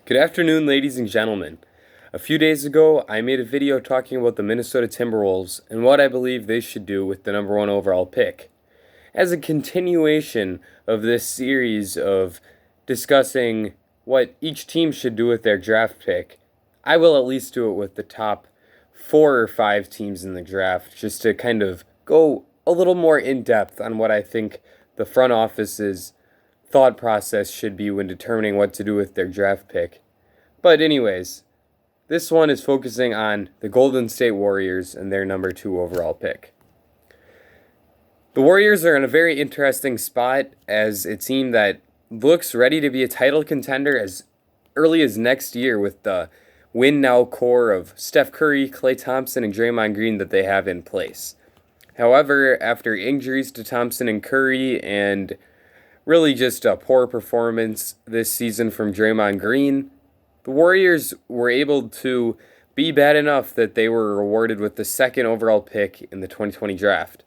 Good afternoon, ladies and gentlemen. A few days ago, I made a video talking about the Minnesota Timberwolves and what I believe they should do with the number one overall pick. As a continuation of this series of discussing what each team should do with their draft pick, I will at least do it with the top 4 or 5 teams in the draft, just to kind of go a little more in depth on what I think the front office's thought process should be when determining what to do with their draft pick. But anyways, this one is focusing on the Golden State Warriors and their number 2 overall pick. The Warriors are in a very interesting spot, as a team that looks ready to be a title contender as early as next year with the win now core of Steph Curry, Klay Thompson, and Draymond Green that they have in place. However, after injuries to Thompson and Curry and really just a poor performance this season from Draymond Green, the Warriors were able to be bad enough that they were rewarded with the second overall pick in the 2020 draft.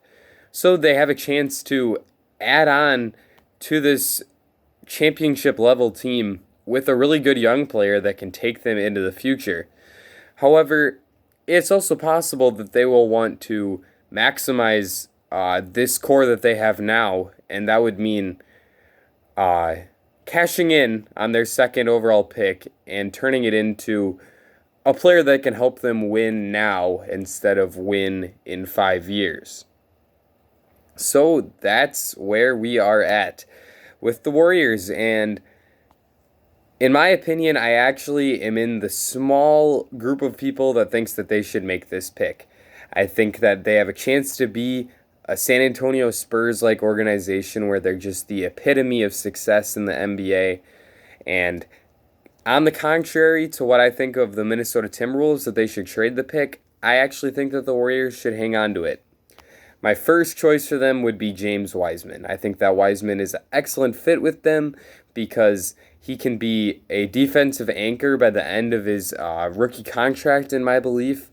So they have a chance to add on to this championship level team with a really good young player that can take them into the future. However, it's also possible that they will want to maximize this core that they have now, and that would mean cashing in on their second overall pick and turning it into a player that can help them win now instead of win in 5 years. So that's where we are at with the Warriors, and in my opinion, I actually am in the small group of people that thinks that they should make this pick. I think that they have a chance to be a San Antonio Spurs-like organization where they're just the epitome of success in the NBA. And on the contrary to what I think of the Minnesota Timberwolves, that they should trade the pick, I actually think that the Warriors should hang on to it. My first choice for them would be James Wiseman. I think that Wiseman is an excellent fit with them because he can be a defensive anchor by the end of his rookie contract, in my belief.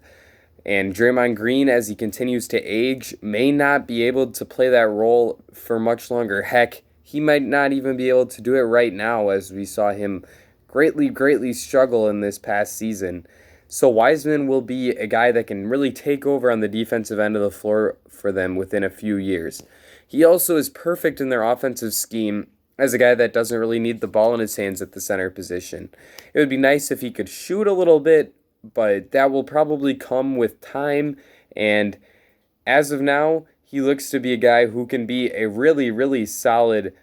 And Draymond Green, as he continues to age, may not be able to play that role for much longer. Heck, he might not even be able to do it right now, as we saw him greatly struggle in this past season. So Wiseman will be a guy that can really take over on the defensive end of the floor for them within a few years. He also is perfect in their offensive scheme as a guy that doesn't really need the ball in his hands at the center position. It would be nice if he could shoot a little bit, but that will probably come with time, and as of now, he looks to be a guy who can be a really solid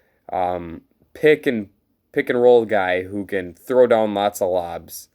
pick and roll guy who can throw down lots of lobs.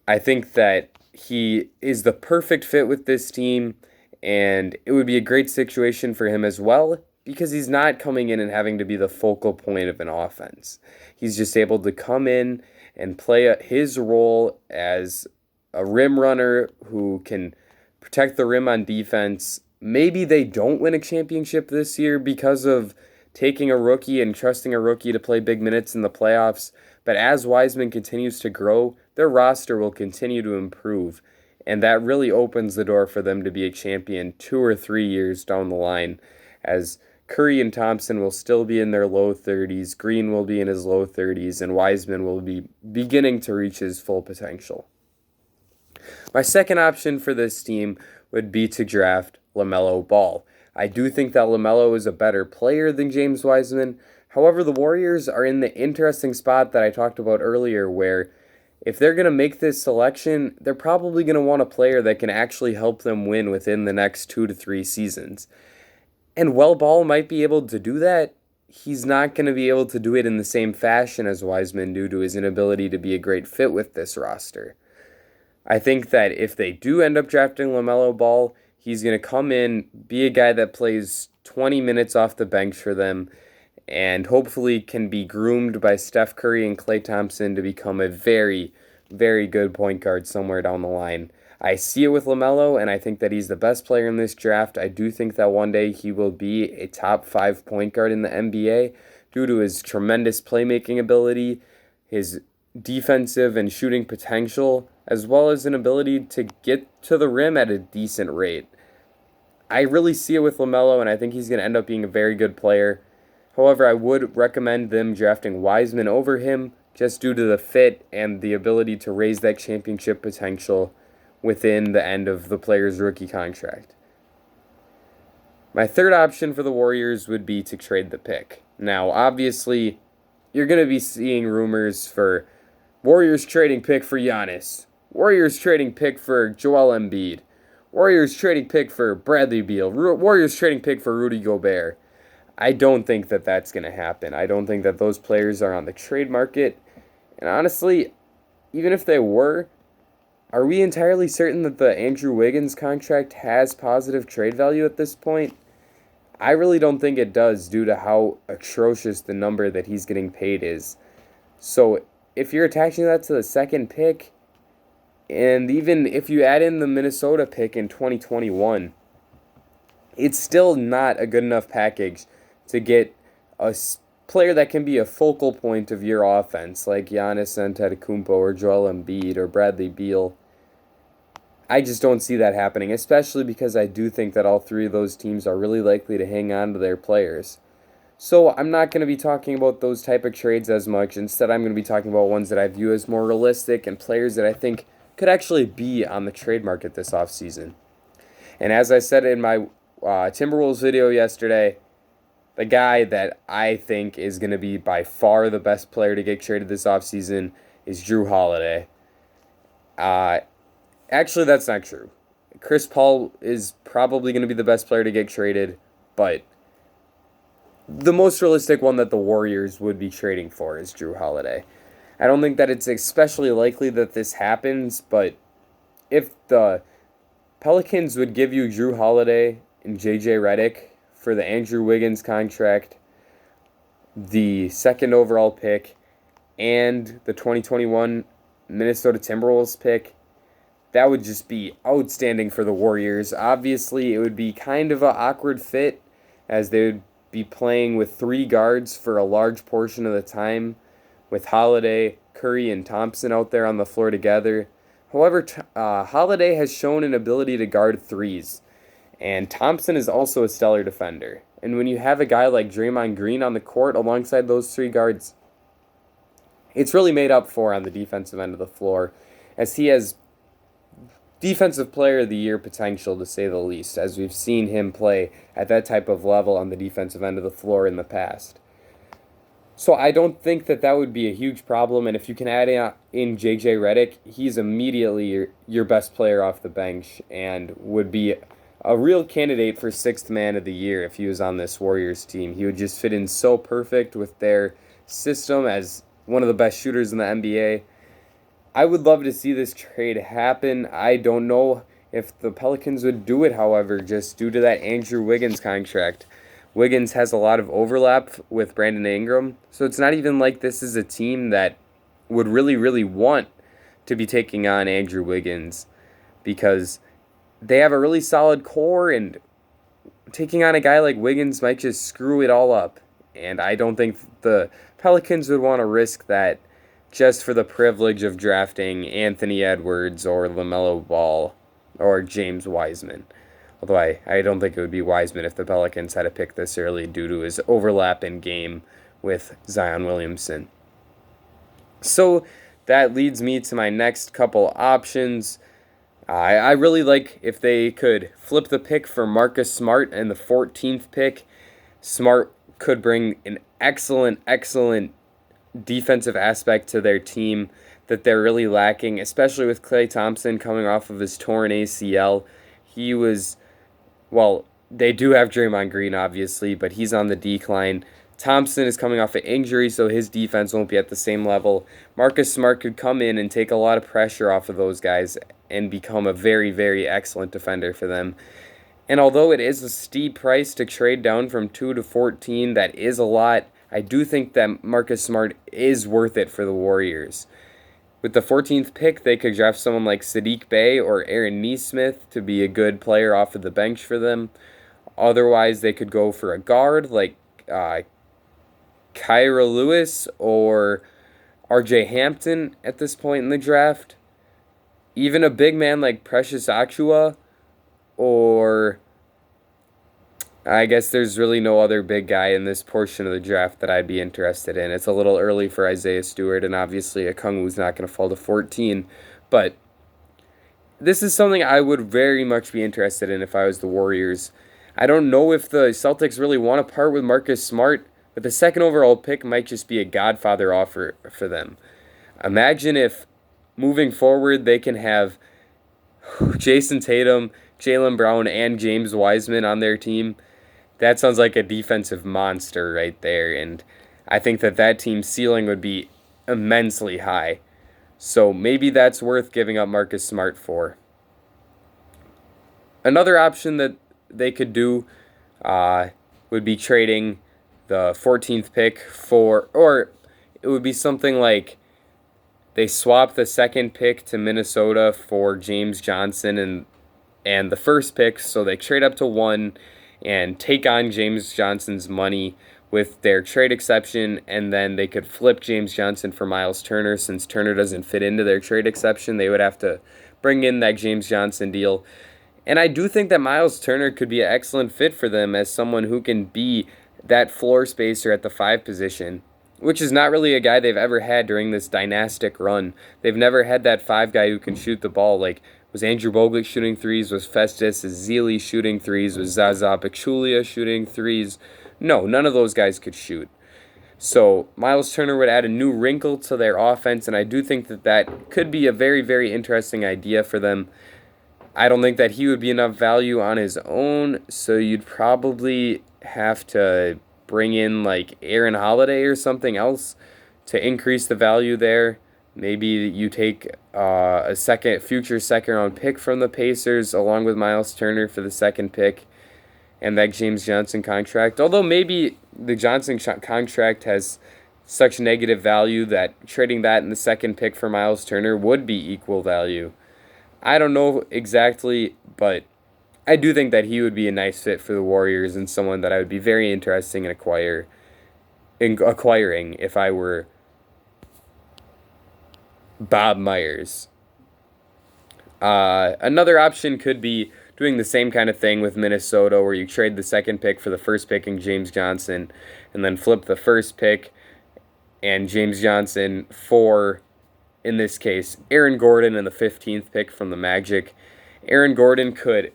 I think that he is the perfect fit with this team, and it would be a great situation for him as well because he's not coming in and having to be the focal point of an offense. He's just able to come in and play his role as a rim runner who can protect the rim on defense. Maybe they don't win a championship this year because of taking a rookie and trusting a rookie to play big minutes in the playoffs, but as Wiseman continues to grow, their roster will continue to improve, and that really opens the door for them to be a champion 2 or 3 years down the line, as Curry and Thompson will still be in their low 30s, Green will be in his low 30s, and Wiseman will be beginning to reach his full potential. My second option for this team would be to draft LaMelo Ball. I do think that LaMelo is a better player than James Wiseman. However, the Warriors are in the interesting spot that I talked about earlier, where if they're going to make this selection, they're probably going to want a player that can actually help them win within the next 2 to 3 seasons. And while Ball might be able to do that, he's not going to be able to do it in the same fashion as Wiseman due to his inability to be a great fit with this roster. I think that if they do end up drafting LaMelo Ball, he's going to come in, be a guy that plays 20 minutes off the bench for them, and hopefully can be groomed by Steph Curry and Klay Thompson to become a very good point guard somewhere down the line. I see it with LaMelo, and I think that he's the best player in this draft. I do think that one day he will be a top 5 point guard in the NBA due to his tremendous playmaking ability, his defensive and shooting potential, as well as an ability to get to the rim at a decent rate. I really see it with LaMelo, and I think he's going to end up being a very good player. However, I would recommend them drafting Wiseman over him just due to the fit and the ability to raise that championship potential within the end of the player's rookie contract. My third option for the Warriors would be to trade the pick. Now, obviously, you're going to be seeing rumors for Warriors trading pick for Giannis, Warriors trading pick for Joel Embiid, Warriors trading pick for Bradley Beal, Warriors trading pick for Rudy Gobert. I don't think that that's going to happen. I don't think that those players are on the trade market. And honestly, even if they were, are we entirely certain that the Andrew Wiggins contract has positive trade value at this point? I really don't think it does due to how atrocious the number that he's getting paid is. So if you're attaching that to the second pick, and even if you add in the Minnesota pick in 2021, it's still not a good enough package to get a player that can be a focal point of your offense, like Giannis Antetokounmpo or Joel Embiid or Bradley Beal. I just don't see that happening, especially because I do think that all three of those teams are really likely to hang on to their players. So I'm not going to be talking about those type of trades as much. Instead, I'm going to be talking about ones that I view as more realistic and players that I think could actually be on the trade market this offseason. And as I said in my Timberwolves video yesterday, the guy that I think is going to be by far the best player to get traded this offseason is Jrue Holiday. Actually, that's not true. Chris Paul is probably going to be the best player to get traded, but the most realistic one that the Warriors would be trading for is Jrue Holiday. I don't think that it's especially likely that this happens, but if the Pelicans would give you Jrue Holiday and JJ Redick for the Andrew Wiggins contract, the second overall pick, and the 2021 Minnesota Timberwolves pick, that would just be outstanding for the Warriors. Obviously, it would be kind of an awkward fit, as they would be playing with three guards for a large portion of the time, with Holiday, Curry, and Thompson out there on the floor together. However, Holiday has shown an ability to guard threes, and Thompson is also a stellar defender. And when you have a guy like Draymond Green on the court alongside those three guards, it's really made up for on the defensive end of the floor, as he has Defensive Player of the Year potential, to say the least, as we've seen him play at that type of level on the defensive end of the floor in the past. So I don't think that that would be a huge problem, and if you can add in JJ Redick, he's immediately your best player off the bench and would be a real candidate for sixth man of the year if he was on this Warriors team. He would just fit in so perfect with their system as one of the best shooters in the NBA. I would love to see this trade happen. I don't know if the Pelicans would do it, however, just due to that Andrew Wiggins contract. Wiggins has a lot of overlap with Brandon Ingram, so it's not even like this is a team that would really, really want to be taking on Andrew Wiggins, because they have a really solid core, and taking on a guy like Wiggins might just screw it all up. And I don't think the Pelicans would want to risk that just for the privilege of drafting Anthony Edwards or LaMelo Ball or James Wiseman. Although I don't think it would be Wiseman if the Pelicans had to pick this early due to his overlap in game with Zion Williamson. So that leads me to my next couple options. I really like if they could flip the pick for Marcus Smart and the 14th pick. Smart could bring an excellent defensive aspect to their team that they're really lacking, especially with Klay Thompson coming off of his torn ACL. They do have Draymond Green, obviously, but he's on the decline. Thompson is coming off an injury, so his defense won't be at the same level. Marcus Smart could come in and take a lot of pressure off of those guys and become a very, very excellent defender for them. And although it is a steep price to trade down from 2 to 14, that is a lot. I do think that Marcus Smart is worth it for the Warriors. With the 14th pick, they could draft someone like Saddiq Bey or Aaron Nesmith to be a good player off of the bench for them. Otherwise, they could go for a guard like Kyra Lewis or RJ Hampton at this point in the draft. Even a big man like Precious Achiuwa or I guess there's really no other big guy in this portion of the draft that I'd be interested in. It's a little early for Isaiah Stewart, and obviously Okongwu's not going to fall to 14, but this is something I would very much be interested in if I was the Warriors. I don't know if the Celtics really want to part with Marcus Smart, but the second overall pick might just be a godfather offer for them. Imagine if moving forward they can have Jason Tatum, Jaylen Brown, and James Wiseman on their team. That sounds like a defensive monster right there, and I think that that team's ceiling would be immensely high. So maybe that's worth giving up Marcus Smart for. Another option that they could do would be trading the 14th pick for, or it would be something like they swap the second pick to Minnesota for James Johnson and the first pick, so they trade up to 1 and take on James Johnson's money with their trade exception, and then they could flip James Johnson for Miles Turner. Since Turner doesn't fit into their trade exception, they would have to bring in that James Johnson deal. And I do think that Miles Turner could be an excellent fit for them as someone who can be that floor spacer at the 5 position, which is not really a guy they've ever had during this dynastic run. They've never had that 5 guy who can shoot the ball. Like, was Andrew Bogut shooting threes? Was Festus Ezeli shooting threes? Was Zaza Pachulia shooting threes? No, none of those guys could shoot. So Miles Turner would add a new wrinkle to their offense, and I do think that that could be a very, very interesting idea for them. I don't think that he would be enough value on his own, so you'd probably have to bring in like Aaron Holiday or something else to increase the value there. Maybe you take a future second round pick from the Pacers along with Miles Turner for the second pick and that James Johnson contract. Although maybe the Johnson contract has such negative value that trading that in the second pick for Miles Turner would be equal value. I don't know exactly, but I do think that he would be a nice fit for the Warriors and someone that I would be very interested in acquiring if I were Bob Myers. Another option could be doing the same kind of thing with Minnesota, where you trade the second pick for the first pick in James Johnson, and then flip the first pick and James Johnson for, in this case, Aaron Gordon and the 15th pick from the Magic. Aaron Gordon could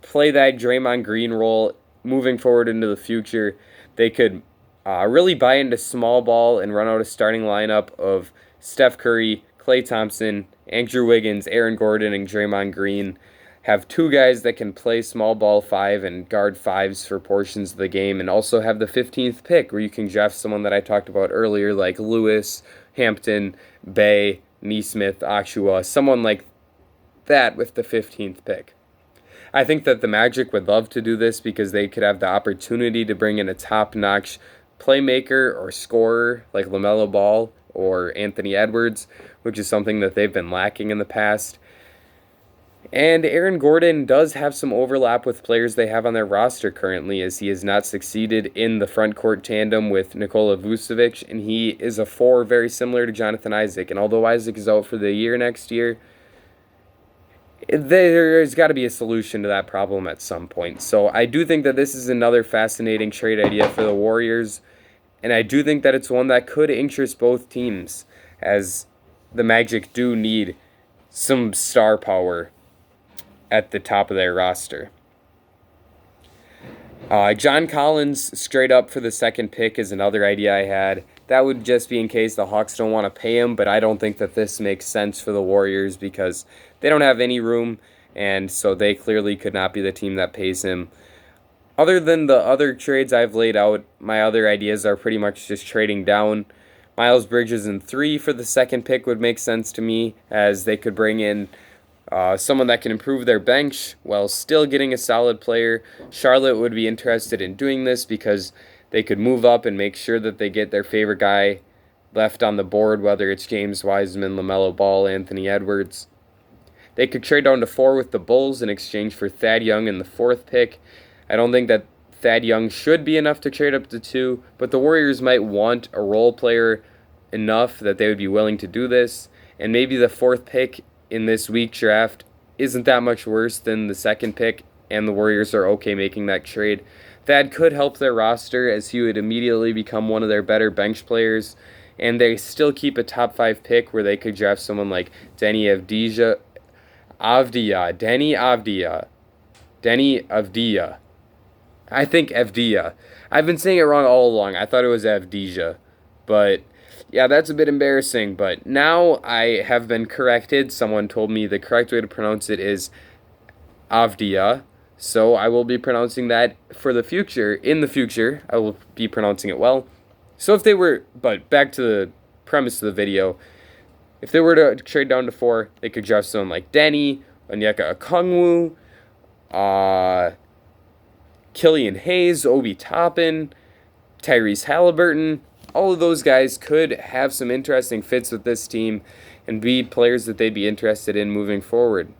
play that Draymond Green role moving forward into the future. They could really buy into small ball and run out a starting lineup of Steph Curry, Klay Thompson, Andrew Wiggins, Aaron Gordon, and Draymond Green. Have 2 guys that can play small ball 5 and guard 5s for portions of the game, and also have the 15th pick where you can draft someone that I talked about earlier, like Lewis, Hampton, Bay, Nesmith, Achua, someone like that with the 15th pick. I think that the Magic would love to do this because they could have the opportunity to bring in a top-notch playmaker or scorer like LaMelo Ball or Anthony Edwards, which is something that they've been lacking in the past. And Aaron Gordon does have some overlap with players they have on their roster currently, as he has not succeeded in the front court tandem with Nikola Vucevic, and he is a 4 very similar to Jonathan Isaac. And although Isaac is out for the year next year, there's got to be a solution to that problem at some point. So I do think that this is another fascinating trade idea for the Warriors, and I do think that it's one that could interest both teams, as the Magic do need some star power at the top of their roster. John Collins straight up for the second pick is another idea I had. That would just be in case the Hawks don't want to pay him, but I don't think that this makes sense for the Warriors because they don't have any room, and so they clearly could not be the team that pays him. Other than the other trades I've laid out, my other ideas are pretty much just trading down. Miles Bridges in 3 for the second pick would make sense to me, as they could bring in someone that can improve their bench while still getting a solid player. Charlotte would be interested in doing this because they could move up and make sure that they get their favorite guy left on the board, whether it's James Wiseman, LaMelo Ball, Anthony Edwards. They could trade down to 4 with the Bulls in exchange for Thad Young in the 4th pick. I don't think that Thad Young should be enough to trade up to 2, but the Warriors might want a role player enough that they would be willing to do this, and maybe the 4th pick in this week's draft isn't that much worse than the second pick and the Warriors are okay making that trade. That could help their roster as he would immediately become one of their better bench players, and they still keep a top 5 pick where they could draft someone like Denny Avdija. I think Avdija. I've been saying it wrong all along. I thought it was Avdija. But yeah, that's a bit embarrassing. But now I have been corrected. Someone told me the correct way to pronounce it is Avdija. So I will be pronouncing that for the future. In the future, I will be pronouncing it well. So if they were, but back to the premise of the video, if they were to trade down to 4, they could draft someone like Denny, Onyeka Okongwu, Killian Hayes, Obi Toppin, Tyrese Halliburton. All of those guys could have some interesting fits with this team and be players that they'd be interested in moving forward.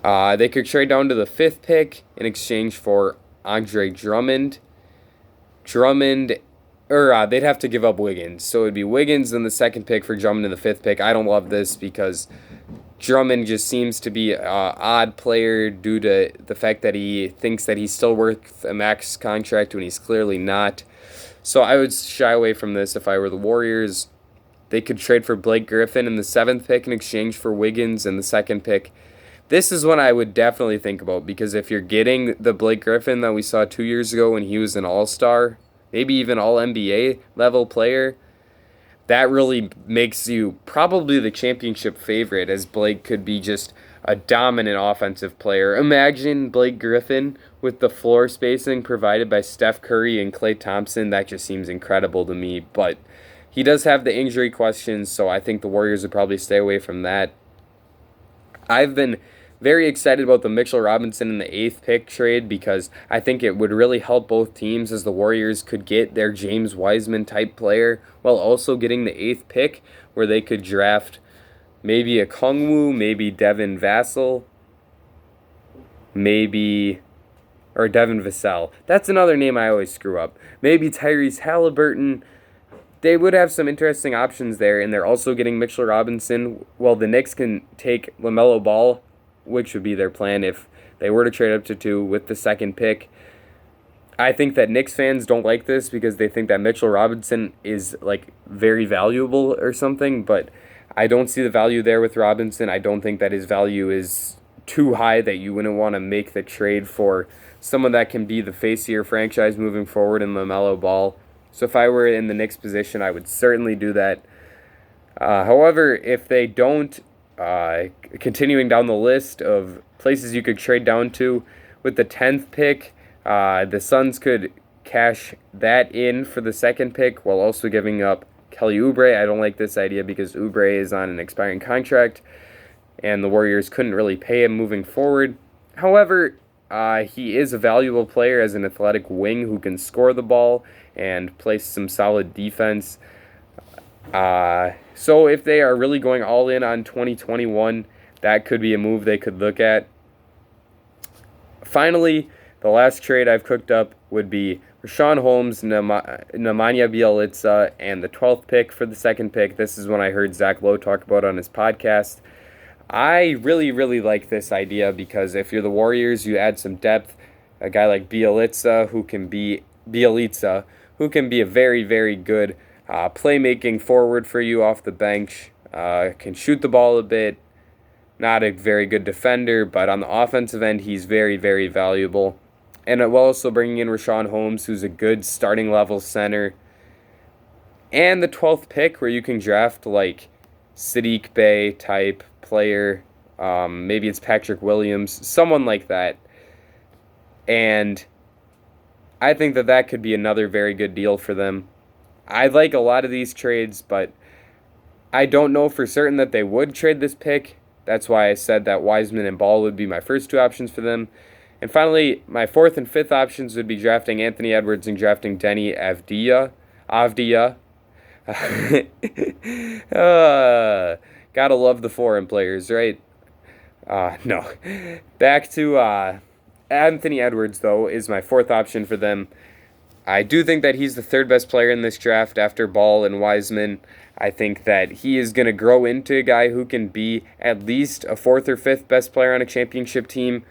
They could trade down to the 5th pick in exchange for Andre Drummond. They'd have to give up Wiggins. So it would be Wiggins in the 2nd pick for Drummond in the 5th pick. I don't love this because Drummond just seems to be an odd player due to the fact that he thinks that he's still worth a max contract when he's clearly not. So I would shy away from this if I were the Warriors. They could trade for Blake Griffin in the 7th pick in exchange for Wiggins in the 2nd pick. This is one I would definitely think about because if you're getting the Blake Griffin that we saw 2 years ago when he was an all-star, maybe even all-NBA level player, that really makes you probably the championship favorite, as Blake could be just a dominant offensive player. Imagine Blake Griffin with the floor spacing provided by Steph Curry and Klay Thompson. That just seems incredible to me, but he does have the injury questions, so I think the Warriors would probably stay away from that. I've been very excited about the Mitchell Robinson in the 8th pick trade because I think it would really help both teams as the Warriors could get their James Wiseman type player while also getting the 8th pick where they could draft maybe a Okongwu, maybe Devin Vassell, or Devin Vassell. That's another name I always screw up. Maybe Tyrese Halliburton. They would have some interesting options there, and they're also getting Mitchell Robinson. Well, the Knicks can take LaMelo Ball, which would be their plan if they were to trade up to 2 with the 2nd pick. I think that Knicks fans don't like this because they think that Mitchell Robinson is like very valuable or something, but I don't see the value there with Robinson. I don't think that his value is too high that you wouldn't want to make the trade for someone that can be the face of your franchise moving forward in LaMelo Ball. So if I were in the Knicks position, I would certainly do that. However, if they don't, continuing down the list of places you could trade down to, with the 10th pick, the Suns could cash that in for the 2nd pick while also giving up Kelly Oubre. I don't like this idea because Oubre is on an expiring contract, and the Warriors couldn't really pay him moving forward. However, he is a valuable player as an athletic wing who can score the ball and play some solid defense. So if they are really going all in on 2021, that could be a move they could look at. Finally, the last trade I've cooked up would be Richaun Holmes, Nemanja Bjelica, and the 12th pick for the 2nd pick. This is one I heard Zach Lowe talk about on his podcast. I really, really like this idea because if you're the Warriors, you add some depth. A guy like Bjelica, who can be a very, very good playmaking forward for you off the bench, can shoot the ball a bit, not a very good defender, but on the offensive end, he's very, very valuable. And while also bringing in Richaun Holmes, who's a good starting level center. And the 12th pick where you can draft like Saddiq Bey type player, maybe it's Patrick Williams, someone like that. And I think that could be another very good deal for them. I like a lot of these trades, but I don't know for certain that they would trade this pick. That's why I said that Wiseman and Ball would be my first 2 options for them. And finally, my 4th and 5th options would be drafting Anthony Edwards and drafting Denny Avdija. Gotta love the foreign players, right? No. Back to Anthony Edwards, though, is my 4th option for them. I do think that he's the 3rd best player in this draft after Ball and Wiseman. I think that he is going to grow into a guy who can be at least a 4th or 5th best player on a championship team.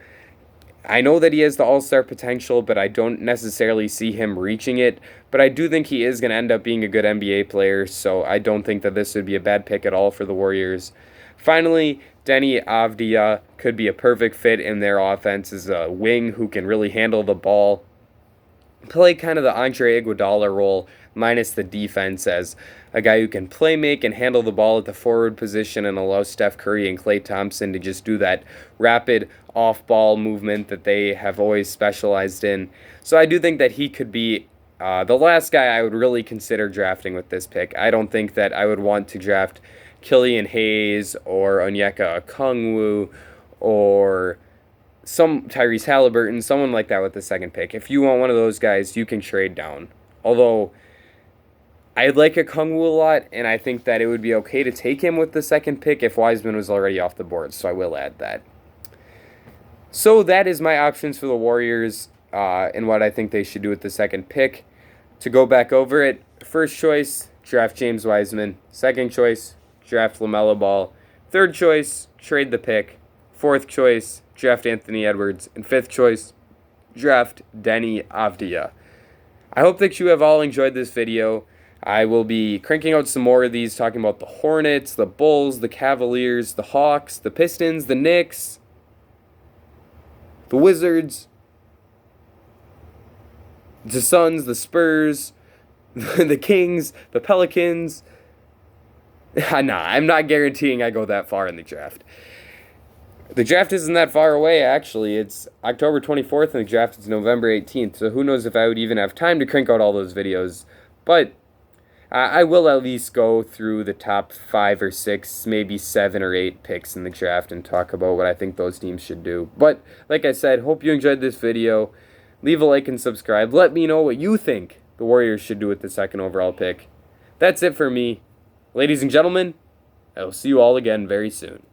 I know that he has the all-star potential, but I don't necessarily see him reaching it. But I do think he is going to end up being a good NBA player, so I don't think that this would be a bad pick at all for the Warriors. Finally, Deni Avdija could be a perfect fit in their offense as a wing who can really handle the ball, play kind of the Andre Iguodala role minus the defense as a guy who can play make and handle the ball at the forward position and allow Steph Curry and Klay Thompson to just do that rapid off-ball movement that they have always specialized in. So I do think that he could be the last guy I would really consider drafting with this pick. I don't think that I would want to draft Killian Hayes or Onyeka Okongwu or some Tyrese Halliburton, someone like that with the second pick. If you want one of those guys, you can trade down. Although I like Okongwu a lot, and I think that it would be okay to take him with the second pick if Wiseman was already off the board, so I will add that. So that is my options for the Warriors and what I think they should do with the second pick. To go back over it, first choice, draft James Wiseman. Second choice, draft LaMelo Ball. Third choice, trade the pick. Fourth choice, draft Anthony Edwards. And fifth choice, draft Deni Avdija. I hope that you have all enjoyed this video. I will be cranking out some more of these, talking about the Hornets, the Bulls, the Cavaliers, the Hawks, the Pistons, the Knicks, the Wizards, the Suns, the Spurs, the Kings, the Pelicans. Nah, I'm not guaranteeing I go that far in the draft. The draft isn't that far away, actually. It's October 24th, and the draft is November 18th, so who knows if I would even have time to crank out all those videos. But I will at least go through the top 5 or 6, maybe 7 or 8 picks in the draft and talk about what I think those teams should do. But, like I said, hope you enjoyed this video. Leave a like and subscribe. Let me know what you think the Warriors should do with the second overall pick. That's it for me. Ladies and gentlemen, I will see you all again very soon.